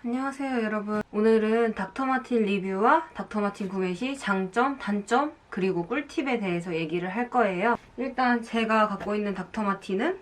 안녕하세요 여러분. 오늘은 닥터마틴 리뷰와 닥터마틴 구매 시 장점, 단점, 그리고 꿀팁에 대해서 얘기를 할 거예요. 일단 제가 갖고 있는 닥터마틴은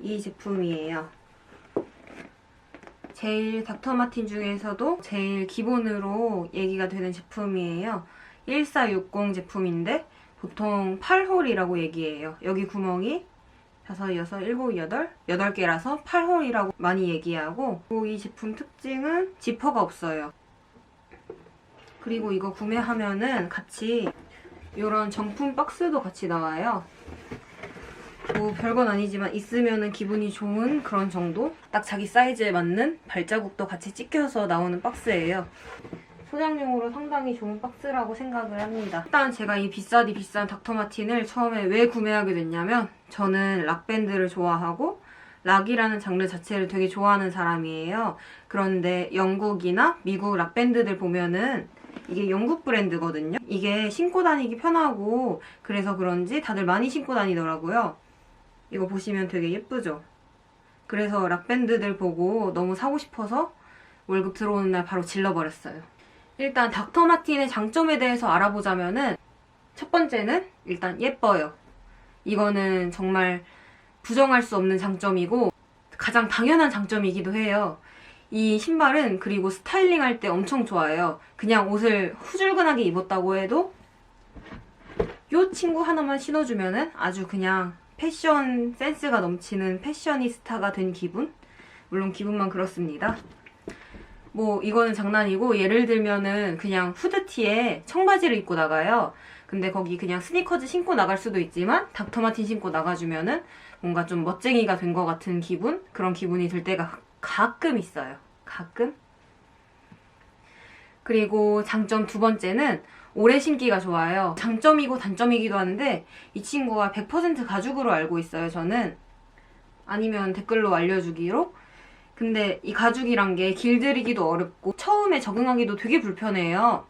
이 제품이에요. 제일 닥터마틴 중에서도 제일 기본으로 얘기가 되는 제품이에요. 1460 제품인데 보통 8홀이라고 얘기해요. 여기 구멍이 5, 6, 7, 8개라서 8홀이라고 많이 얘기하고, 이 제품 특징은 지퍼가 없어요. 그리고 이거 구매하면은 같이 이런 정품 박스도 같이 나와요. 뭐 별건 아니지만 있으면은 기분이 좋은 그런 정도? 딱 자기 사이즈에 맞는 발자국도 같이 찍혀서 나오는 박스예요. 소장용으로 상당히 좋은 박스라고 생각을 합니다. 일단 제가 이 비싸디 비싼 닥터마틴을 처음에 왜 구매하게 됐냐면, 저는 락밴드를 좋아하고 락이라는 장르 자체를 되게 좋아하는 사람이에요. 그런데 영국이나 미국 락밴드들 보면은 이게 영국 브랜드거든요. 이게 신고 다니기 편하고 그래서 그런지 다들 많이 신고 다니더라고요. 이거 보시면 되게 예쁘죠? 그래서 락밴드들 보고 너무 사고 싶어서 월급 들어오는 날 바로 질러버렸어요. 일단 닥터마틴의 장점에 대해서 알아보자면은, 첫 번째는 일단 예뻐요. 이거는 정말 부정할 수 없는 장점이고 가장 당연한 장점이기도 해요. 이 신발은 그리고 스타일링 할 때 엄청 좋아요. 그냥 옷을 후줄근하게 입었다고 해도 이 친구 하나만 신어주면은 아주 그냥 패션 센스가 넘치는 패셔니스타가 된 기분? 물론 기분만 그렇습니다. 뭐 이거는 장난이고, 예를 들면은 그냥 후드티에 청바지를 입고 나가요. 근데 거기 그냥 스니커즈 신고 나갈 수도 있지만 닥터마틴 신고 나가주면은 뭔가 좀 멋쟁이가 된 것 같은 기분? 그런 기분이 들 때가 가끔 있어요. 가끔? 그리고 장점 두 번째는 오래 신기가 좋아요. 장점이고 단점이기도 한데 이 친구가 100% 가죽으로 알고 있어요, 저는. 아니면 댓글로 알려주기로. 근데 이 가죽이란 게 길들이기도 어렵고 처음에 적응하기도 되게 불편해요.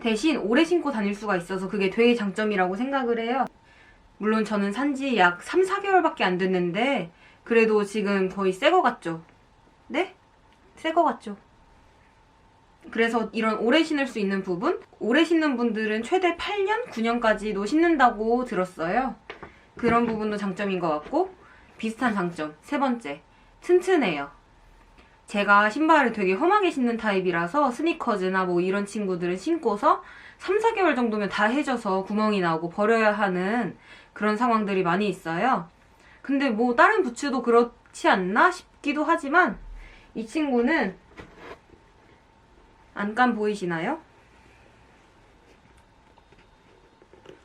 대신 오래 신고 다닐 수가 있어서 그게 되게 장점이라고 생각을 해요. 물론 저는 산지 약 3, 4개월밖에 안 됐는데 그래도 지금 거의 새 거 같죠? 네? 새 거 같죠? 그래서 이런 오래 신을 수 있는 부분? 오래 신는 분들은 최대 8년, 9년까지도 신는다고 들었어요. 그런 부분도 장점인 것 같고, 비슷한 장점 세 번째, 튼튼해요. 제가 신발을 되게 험하게 신는 타입이라서 스니커즈나 뭐 이런 친구들은 신고서 3, 4개월 정도면 다 해져서 구멍이 나고 버려야 하는 그런 상황들이 많이 있어요. 근데 뭐 다른 부츠도 그렇지 않나 싶기도 하지만 이 친구는 안감 보이시나요?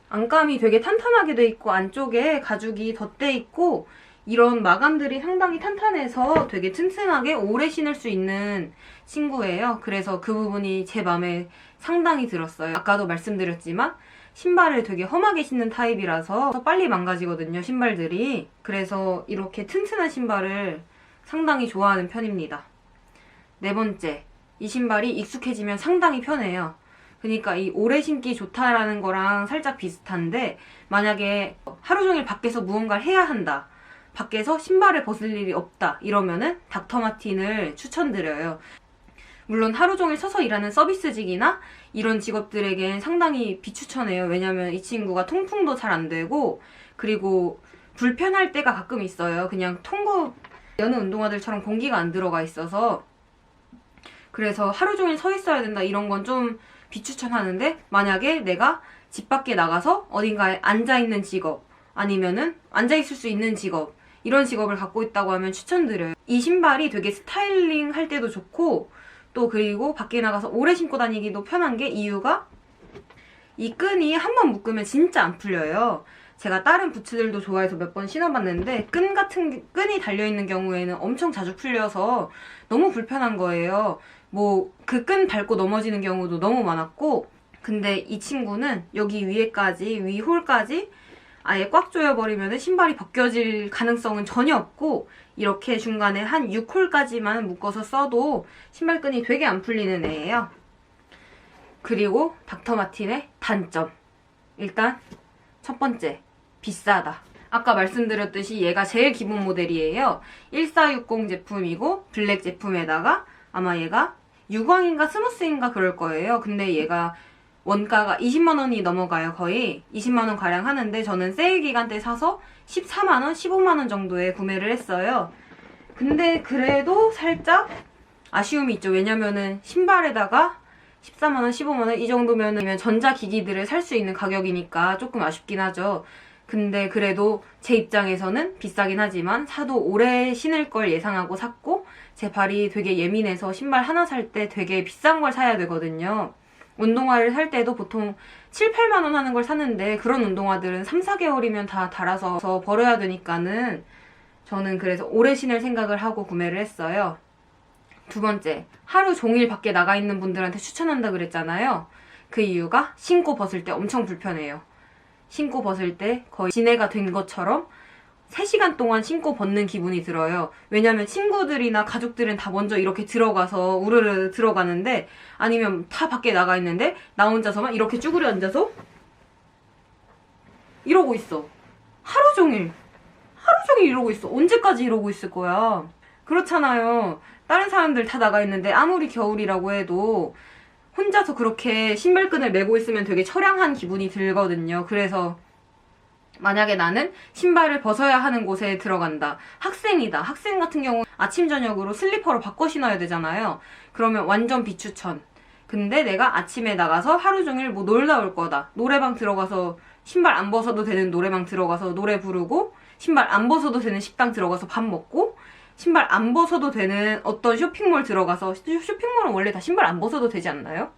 안감이 되게 탄탄하게 돼 있고 안쪽에 가죽이 덧대 있고 이런 마감들이 상당히 탄탄해서 되게 튼튼하게 오래 신을 수 있는 친구예요. 그래서 그 부분이 제 마음에 상당히 들었어요. 아까도 말씀드렸지만 신발을 되게 험하게 신는 타입이라서 빨리 망가지거든요, 신발들이. 그래서 이렇게 튼튼한 신발을 상당히 좋아하는 편입니다. 네 번째, 이 신발이 익숙해지면 상당히 편해요. 그러니까 이 오래 신기 좋다라는 거랑 살짝 비슷한데, 만약에 하루 종일 밖에서 무언가를 해야 한다, 밖에서 신발을 벗을 일이 없다 이러면은 닥터마틴을 추천드려요. 물론 하루 종일 서서 일하는 서비스직이나 이런 직업들에겐 상당히 비추천해요. 왜냐면 이 친구가 통풍도 잘 안 되고, 그리고 불편할 때가 가끔 있어요. 그냥 통구 여는 운동화들처럼 공기가 안 들어가 있어서. 그래서 하루 종일 서 있어야 된다 이런 건 좀 비추천하는데, 만약에 내가 집 밖에 나가서 어딘가에 앉아있는 직업, 아니면은 앉아있을 수 있는 직업, 이런 직업을 갖고 있다고 하면 추천드려요. 이 신발이 되게 스타일링 할 때도 좋고, 또 그리고 밖에 나가서 오래 신고 다니기도 편한 게, 이유가 이 끈이 한번 묶으면 진짜 안 풀려요. 제가 다른 부츠들도 좋아해서 몇 번 신어봤는데 끈이 달려있는 경우에는 엄청 자주 풀려서 너무 불편한 거예요. 뭐 그 끈 밟고 넘어지는 경우도 너무 많았고, 근데 이 친구는 여기 위에까지, 위 홀까지 아예 꽉 조여버리면 신발이 벗겨질 가능성은 전혀 없고, 이렇게 중간에 한 6홀까지만 묶어서 써도 신발끈이 되게 안 풀리는 애예요. 그리고 닥터마틴의 단점. 일단 첫 번째, 비싸다. 아까 말씀드렸듯이 얘가 제일 기본 모델이에요. 1460 제품이고 블랙 제품에다가 아마 얘가 유광인가 스무스인가 그럴 거예요. 근데 얘가 원가가 20만원이 넘어가요. 거의 20만원 가량 하는데 저는 세일 기간 때 사서 14만원, 15만원 정도에 구매를 했어요. 근데 그래도 살짝 아쉬움이 있죠. 왜냐면은 신발에다가 14만원, 15만원 이 정도면 전자기기들을 살 수 있는 가격이니까 조금 아쉽긴 하죠. 근데 그래도 제 입장에서는 비싸긴 하지만 사도 오래 신을 걸 예상하고 샀고, 제 발이 되게 예민해서 신발 하나 살 때 되게 비싼 걸 사야 되거든요. 운동화를 살 때도 보통 7, 8만원 하는 걸 사는데 그런 운동화들은 3, 4개월이면 다 닳아서 버려야 되니까는 저는 그래서 오래 신을 생각을 하고 구매를 했어요. 두 번째, 하루 종일 밖에 나가 있는 분들한테 추천한다 그랬잖아요. 그 이유가 신고 벗을 때 엄청 불편해요. 신고 벗을 때 거의 진해가 된 것처럼 3시간 동안 신고 벗는 기분이 들어요. 왜냐면 친구들이나 가족들은 다 먼저 이렇게 들어가서 우르르 들어가는데, 아니면 다 밖에 나가 있는데 나 혼자서만 이렇게 쭈그려 앉아서 이러고 있어. 하루 종일 이러고 있어. 언제까지 이러고 있을 거야. 그렇잖아요. 다른 사람들 다 나가 있는데 아무리 겨울이라고 해도 혼자서 그렇게 신발끈을 메고 있으면 되게 처량한 기분이 들거든요. 그래서 만약에 나는 신발을 벗어야 하는 곳에 들어간다. 학생이다. 학생 같은 경우 아침 저녁으로 슬리퍼로 바꿔 신어야 되잖아요. 그러면 완전 비추천. 근데 내가 아침에 나가서 하루 종일 뭐 놀다 올 거다. 노래방 들어가서 신발 안 벗어도 되는 노래방 들어가서 노래 부르고, 신발 안 벗어도 되는 식당 들어가서 밥 먹고, 신발 안 벗어도 되는 어떤 쇼핑몰 들어가서, 쇼핑몰은 원래 다 신발 안 벗어도 되지 않나요?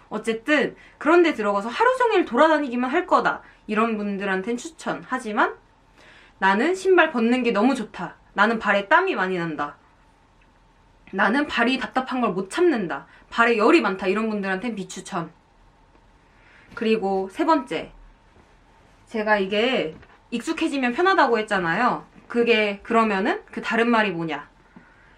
어쨌든 그런 데 들어가서 하루 종일 돌아다니기만 할 거다. 이런 분들한텐 추천. 하지만 나는 신발 벗는 게 너무 좋다. 나는 발에 땀이 많이 난다. 나는 발이 답답한 걸 못 참는다. 발에 열이 많다. 이런 분들한텐 비추천. 그리고 세 번째. 제가 이게 익숙해지면 편하다고 했잖아요. 그게 그러면은 그 다른 말이 뭐냐.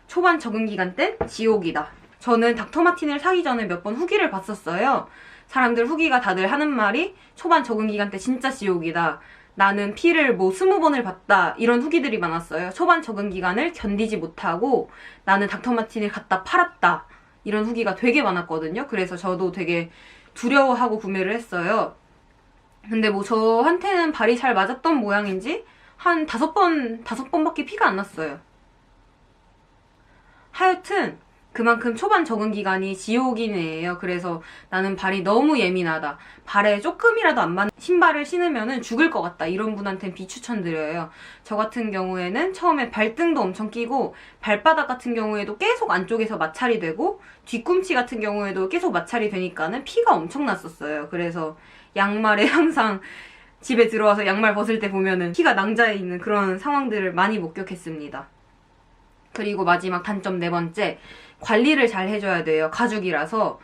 초반 적응 기간 때 지옥이다. 저는 닥터마틴을 사기 전에 몇 번 후기를 봤었어요. 사람들 후기가 다들 하는 말이 초반 적응 기간 때 진짜 지옥이다. 나는 피를 뭐 20번을 봤다. 이런 후기들이 많았어요. 초반 적응 기간을 견디지 못하고 나는 닥터마틴을 갖다 팔았다. 이런 후기가 되게 많았거든요. 그래서 저도 되게 두려워하고 구매를 했어요. 근데 뭐 저한테는 발이 잘 맞았던 모양인지 한 5번밖에 피가 안 났어요. 하여튼 그만큼 초반 적응 기간이 지옥이네요. 그래서 나는 발이 너무 예민하다. 발에 조금이라도 안 맞는 신발을 신으면 죽을 것 같다. 이런 분한테는 비추천드려요. 저 같은 경우에는 처음에 발등도 엄청 끼고, 발바닥 같은 경우에도 계속 안쪽에서 마찰이 되고, 뒤꿈치 같은 경우에도 계속 마찰이 되니까는 피가 엄청 났었어요. 그래서 양말에 항상 집에 들어와서 양말 벗을 때 보면은 피가 낭자해 있는 그런 상황들을 많이 목격했습니다. 그리고 마지막 단점 네 번째. 관리를 잘 해줘야 돼요. 가죽이라서.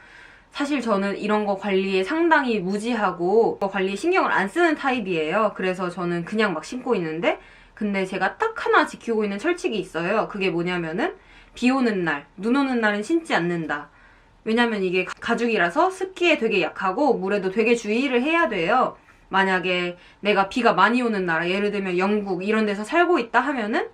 사실 저는 이런 거 관리에 상당히 무지하고 관리에 신경을 안 쓰는 타입이에요. 그래서 저는 그냥 막 신고 있는데, 근데 제가 딱 하나 지키고 있는 철칙이 있어요. 그게 뭐냐면은 비 오는 날, 눈 오는 날은 신지 않는다. 왜냐면 이게 가죽이라서 습기에 되게 약하고 물에도 되게 주의를 해야 돼요. 만약에 내가 비가 많이 오는 나라, 예를 들면 영국 이런 데서 살고 있다 하면은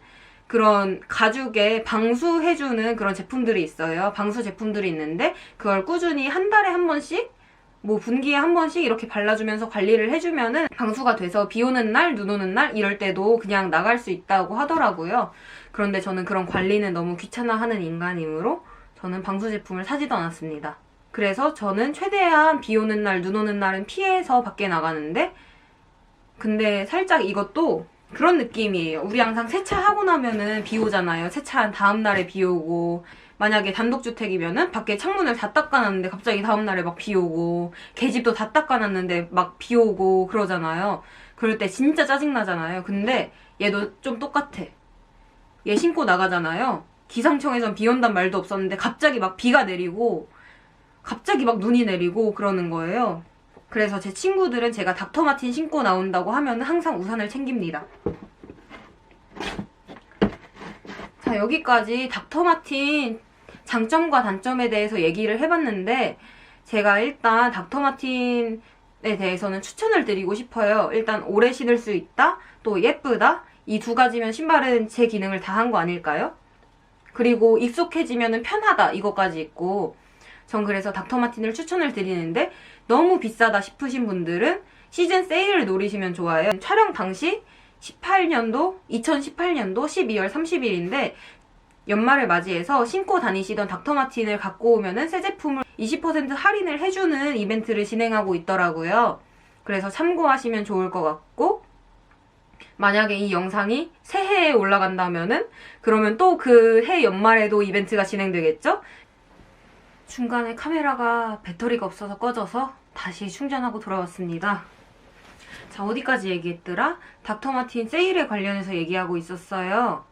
그런 가죽에 방수해주는 그런 제품들이 있어요. 방수 제품들이 있는데 그걸 꾸준히 한 달에 한 번씩, 뭐 분기에 한 번씩 이렇게 발라주면서 관리를 해주면은 방수가 돼서 비 오는 날, 눈 오는 날 이럴 때도 그냥 나갈 수 있다고 하더라고요. 그런데 저는 그런 관리는 너무 귀찮아하는 인간이므로 저는 방수 제품을 사지도 않았습니다. 그래서 저는 최대한 비 오는 날, 눈 오는 날은 피해서 밖에 나가는데, 근데 살짝 이것도 그런 느낌이에요. 우리 항상 세차하고 나면은 비 오잖아요. 세차한 다음 날에 비 오고, 만약에 단독주택이면은 밖에 창문을 다 닦아놨는데 갑자기 다음 날에 막 비 오고, 계집도 다 닦아놨는데 막 비 오고 그러잖아요. 그럴 때 진짜 짜증나잖아요. 근데 얘도 좀 똑같아. 얘 신고 나가잖아요. 기상청에선 비 온단 말도 없었는데 갑자기 막 비가 내리고 갑자기 막 눈이 내리고 그러는 거예요. 그래서 제 친구들은 제가 닥터마틴 신고 나온다고 하면 항상 우산을 챙깁니다. 자, 여기까지 닥터마틴 장점과 단점에 대해서 얘기를 해봤는데, 제가 일단 닥터마틴에 대해서는 추천을 드리고 싶어요. 일단 오래 신을 수 있다, 또 예쁘다, 이 두 가지면 신발은 제 기능을 다 한 거 아닐까요? 그리고 익숙해지면 편하다 이것까지 있고, 전 그래서 닥터마틴을 추천을 드리는데 너무 비싸다 싶으신 분들은 시즌 세일을 노리시면 좋아요. 촬영 당시 2018년도 12월 30일인데 연말을 맞이해서 신고 다니시던 닥터마틴을 갖고 오면은 새 제품을 20% 할인을 해주는 이벤트를 진행하고 있더라고요. 그래서 참고하시면 좋을 것 같고, 만약에 이 영상이 새해에 올라간다면은 그러면 또 그 해 연말에도 이벤트가 진행되겠죠? 중간에 카메라가 배터리가 없어서 꺼져서 다시 충전하고 돌아왔습니다. 자, 어디까지 얘기했더라? 닥터마틴 세일에 관련해서 얘기하고 있었어요.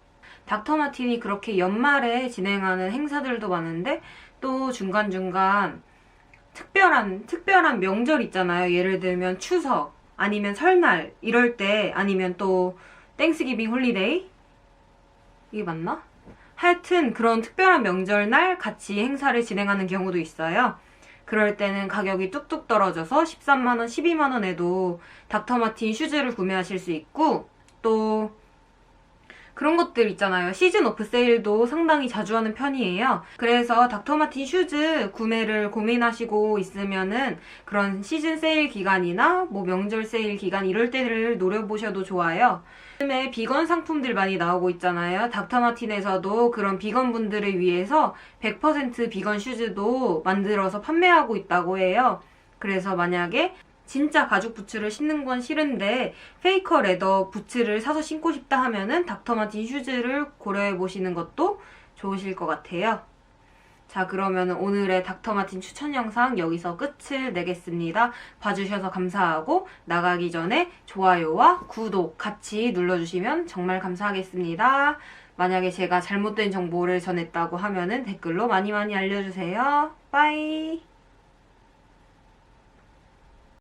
닥터마틴이 그렇게 연말에 진행하는 행사들도 많은데 또 중간중간 특별한 명절 있잖아요. 예를 들면 추석, 아니면 설날 이럴 때, 아니면 또 땡스기빙 홀리데이? 이게 맞나? 하여튼 그런 특별한 명절날 같이 행사를 진행하는 경우도 있어요. 그럴 때는 가격이 뚝뚝 떨어져서 13만원, 12만원에도 닥터마틴 슈즈를 구매하실 수 있고, 또 그런 것들 있잖아요. 시즌 오프 세일도 상당히 자주 하는 편이에요. 그래서 닥터마틴 슈즈 구매를 고민하시고 있으면은 그런 시즌 세일 기간이나 뭐 명절 세일 기간 이럴 때를 노려보셔도 좋아요. 요즘에 비건 상품들 많이 나오고 있잖아요. 닥터마틴에서도 그런 비건 분들을 위해서 100% 비건 슈즈도 만들어서 판매하고 있다고 해요. 그래서 만약에 진짜 가죽 부츠를 신는 건 싫은데 페이커 레더 부츠를 사서 신고 싶다 하면은 닥터마틴 슈즈를 고려해 보시는 것도 좋으실 것 같아요. 자, 그러면 오늘의 닥터마틴 추천 영상 여기서 끝을 내겠습니다. 봐주셔서 감사하고 나가기 전에 좋아요와 구독 같이 눌러주시면 정말 감사하겠습니다. 만약에 제가 잘못된 정보를 전했다고 하면은 댓글로 많이 알려주세요. 빠이.